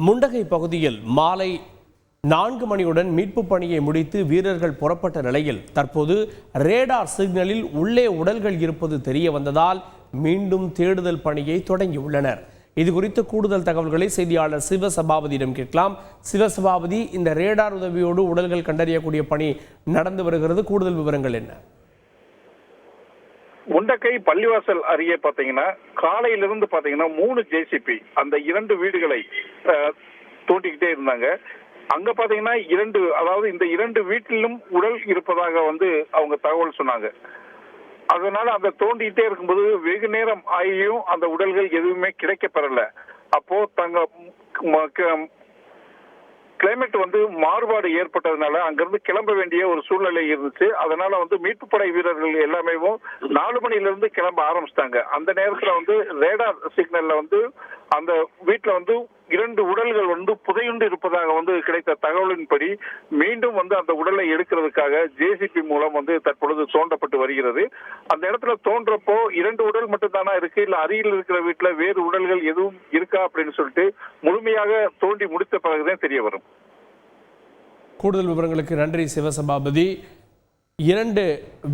முண்டகை பகுதியில் மாலை 4 மணியுடன் மீட்பு பணியை முடித்து வீரர்கள் புறப்பட்ட நிலையில் தற்போது ரேடார் சிக்னலில் உள்ளே உடல்கள் இருப்பது தெரிய வந்ததால் மீண்டும் தேடுதல் பணியை தொடங்கியுள்ளனர். இது குறித்து கூடுதல் தகவல்களை செய்தியாளர் சிவசபாபதியிடம் கேட்கலாம். சிவசபாபதி, இந்த ரேடார் உதவியோடு உடல்கள் கண்டறியக்கூடிய பணி நடந்து வருகிறது, கூடுதல் விவரங்கள் என்ன? முண்டக்கை பள்ளிவாசல் அருகே பாத்தீங்கன்னா காலையிலிருந்து பாத்தீங்கன்னா 3 ஜேசிபி அந்த 2 வீடுகளை தோண்டிக்கிட்டே இருந்தாங்க. அங்க பாத்தீங்கன்னா இந்த 2 வீட்டிலும் உடல் இருப்பதாக அவங்க தகவல் சொன்னாங்க. அதனால அந்த தோண்டிக்கிட்டே இருக்கும்போது வெகு நேரம் ஆகியும் அந்த உடல்கள் எதுவுமே கிடைக்கப்பெறல. அப்போ கிளைமேட் மாறுபாடு ஏற்பட்டதுனால அங்கிருந்து கிளம்ப வேண்டிய ஒரு சூழ்நிலை இருந்துச்சு. அதனால மீட்பு படை வீரர்கள் எல்லாமே 4 மணில இருந்து கிளம்ப ஆரம்பிச்சிட்டாங்க. அந்த நேரத்துல ரேடார் சிக்னல்ல அந்த வீட்டுல 2 உடல்கள் புதையுண்டு இருப்பதாக கிடைத்த தகவலின்படி மீண்டும் அந்த உடலை எடுக்கிறதுக்காக ஜேசிபி மூலம் தற்பொழுது தோண்டப்பட்டு வருகிறது. அந்த இடத்துல தோன்றப்போ 2 உடல் மட்டும் தானா இருக்கு, இல்ல அருகில் இருக்கிற வீட்டுல வேறு உடல்கள் எதுவும் இருக்கா அப்படின்னு சொல்லிட்டு முழுமையாக தோண்டி முடித்த பிறகுதான் தெரிய வரும். கூடுதல் விவரங்களுக்கு நன்றி சிவசபாபதி. 2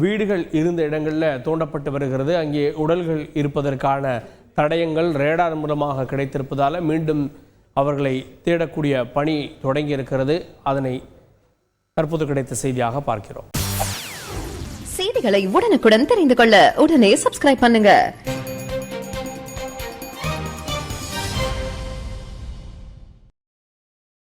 வீடுகள் இருந்த இடங்களில் தோண்டப்பட்டு வருகிறது. அங்கே உடல்கள் இருப்பதற்கான தடயங்கள் ரேடார் மூலமாக கிடைத்திருப்பதால் மீண்டும் அவர்களை தேடக்கூடிய பணி தொடங்கி இருக்கிறது. அதனை தற்போது கிடைத்த செய்தியாக பார்க்கிறோம். செய்திகளை உடனுக்குடன் தெரிந்து கொள்ள உடனே சப்ஸ்கிரைப் பண்ணுங்க.